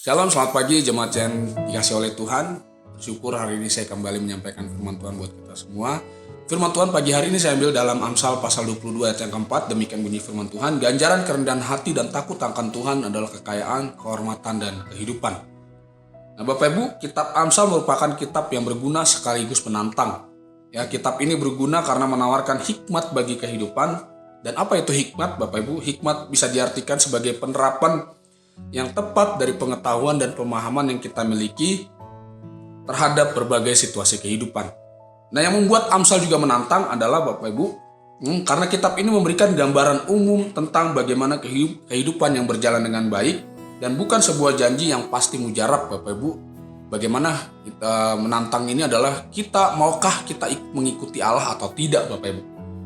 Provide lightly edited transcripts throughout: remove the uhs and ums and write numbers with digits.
Shalom, selamat pagi jemaat yang dikasih oleh Tuhan. Bersyukur hari ini saya kembali menyampaikan firman Tuhan buat kita semua. Firman Tuhan pagi hari ini saya ambil dalam Amsal pasal 22 ayat yang keempat. Demikian bunyi firman Tuhan, ganjaran kerendahan hati dan takut akan Tuhan adalah kekayaan, kehormatan, dan kehidupan. Nah Bapak Ibu, kitab Amsal merupakan kitab yang berguna sekaligus menantang. Ya, kitab ini berguna karena menawarkan hikmat bagi kehidupan. Dan apa itu hikmat Bapak Ibu? Hikmat bisa diartikan sebagai penerapan yang tepat dari pengetahuan dan pemahaman yang kita miliki terhadap berbagai situasi kehidupan. Nah, yang membuat Amsal juga menantang adalah Bapak Ibu, karena kitab ini memberikan gambaran umum tentang bagaimana kehidupan yang berjalan dengan baik dan bukan sebuah janji yang pasti mujarab Bapak Ibu. Bagaimana kita menantang ini adalah maukah kita mengikuti Allah atau tidak Bapak Ibu.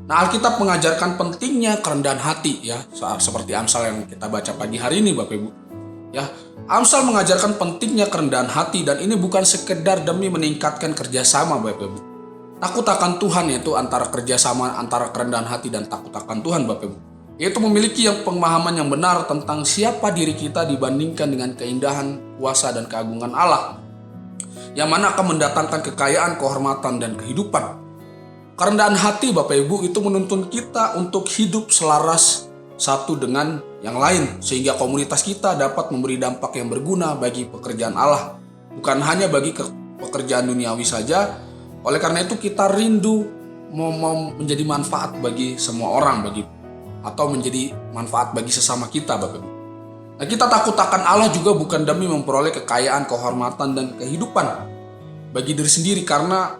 Nah, Alkitab mengajarkan pentingnya kerendahan hati ya, seperti Amsal yang kita baca pagi hari ini Bapak Ibu. Ya, Amsal mengajarkan pentingnya kerendahan hati dan ini bukan sekedar demi meningkatkan kerjasama Bapak Ibu. Takut akan Tuhan yaitu antara kerjasama antara kerendahan hati dan takut akan Tuhan Bapak Ibu. Yaitu memiliki pemahaman yang benar tentang siapa diri kita dibandingkan dengan keindahan, kuasa dan keagungan Allah. Yang mana akan mendatangkan kekayaan, kehormatan dan kehidupan. Kerendahan hati Bapak Ibu itu menuntun kita untuk hidup selaras satu dengan yang lain sehingga komunitas kita dapat memberi dampak yang berguna bagi pekerjaan Allah, bukan hanya bagi pekerjaan duniawi saja. Oleh karena itu kita rindu mau menjadi manfaat bagi semua orang atau menjadi manfaat bagi sesama kita Bapak Ibu. Nah, kita takut akan Allah juga bukan demi memperoleh kekayaan, kehormatan dan kehidupan bagi diri sendiri, karena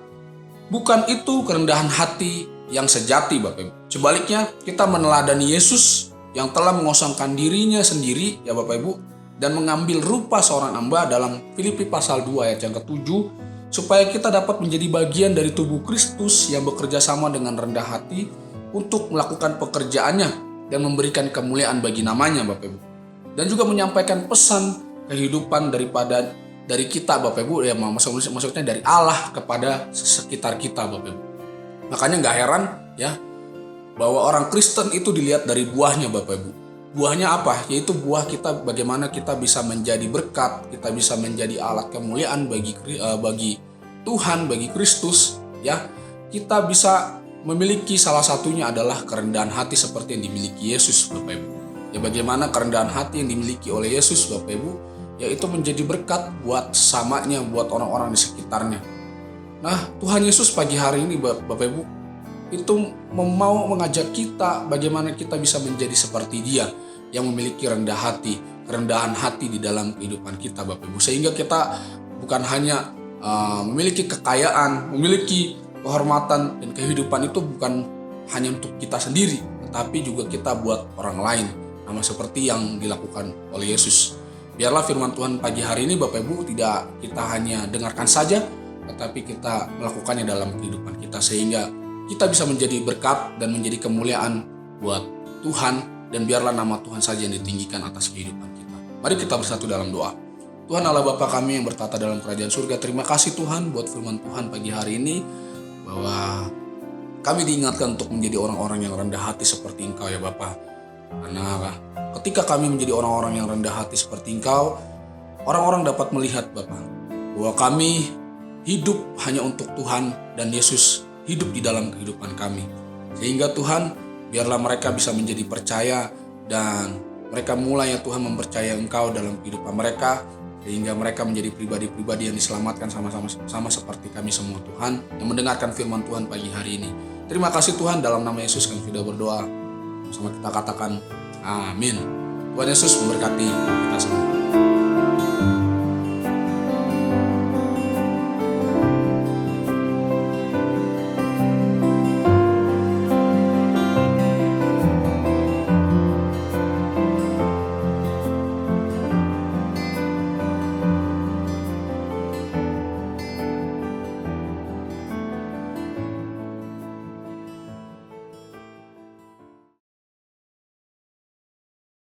bukan itu kerendahan hati yang sejati Bapak Ibu. Sebaliknya kita meneladani Yesus yang telah mengosongkan dirinya sendiri ya Bapak Ibu dan mengambil rupa seorang hamba dalam Filipi pasal 2 ayat yang ke-7 supaya kita dapat menjadi bagian dari tubuh Kristus yang bekerja sama dengan rendah hati untuk melakukan pekerjaannya dan memberikan kemuliaan bagi namanya Bapak Ibu. Dan juga menyampaikan pesan kehidupan dari kita Bapak Ibu ya, maksudnya dari Allah kepada sekitar kita Bapak Ibu. Makanya gak heran ya bahwa orang Kristen itu dilihat dari buahnya Bapak Ibu. Buahnya apa? Yaitu buah kita, bagaimana kita bisa menjadi berkat, kita bisa menjadi alat kemuliaan bagi Tuhan, bagi Kristus ya. Kita bisa memiliki salah satunya adalah kerendahan hati seperti yang dimiliki Yesus Bapak Ibu. Ya, bagaimana kerendahan hati yang dimiliki oleh Yesus Bapak Ibu, yaitu menjadi berkat buat samanya, buat orang-orang di sekitarnya. Nah, Tuhan Yesus pagi hari ini Bapak Ibu itu mau mengajak kita bagaimana kita bisa menjadi seperti Dia yang memiliki kerendahan hati di dalam kehidupan kita Bapak Ibu, sehingga kita bukan hanya memiliki kekayaan, memiliki kehormatan dan kehidupan itu bukan hanya untuk kita sendiri, tetapi juga kita buat orang lain, sama seperti yang dilakukan oleh Yesus. Biarlah firman Tuhan pagi hari ini Bapak Ibu tidak kita hanya dengarkan saja, tetapi kita melakukannya dalam kehidupan kita sehingga kita bisa menjadi berkat dan menjadi kemuliaan buat Tuhan, dan biarlah nama Tuhan saja yang ditinggikan atas kehidupan kita. Mari kita bersatu dalam doa. Tuhan Allah Bapa kami yang bertata dalam kerajaan surga, terima kasih Tuhan buat firman Tuhan pagi hari ini bahwa kami diingatkan untuk menjadi orang-orang yang rendah hati seperti Engkau ya Bapa. Karena ketika kami menjadi orang-orang yang rendah hati seperti Engkau, orang-orang dapat melihat Bapa bahwa kami hidup hanya untuk Tuhan dan Yesus hidup di dalam kehidupan kami. Sehingga Tuhan, biarlah mereka bisa menjadi percaya dan mereka mulai ya Tuhan mempercayai Engkau dalam kehidupan mereka, sehingga mereka menjadi pribadi-pribadi yang diselamatkan sama seperti kami semua Tuhan yang mendengarkan firman Tuhan pagi hari ini. Terima kasih Tuhan, dalam nama Yesus kami sudah berdoa. Sama kita katakan amin. Tuhan Yesus memberkati kita semua.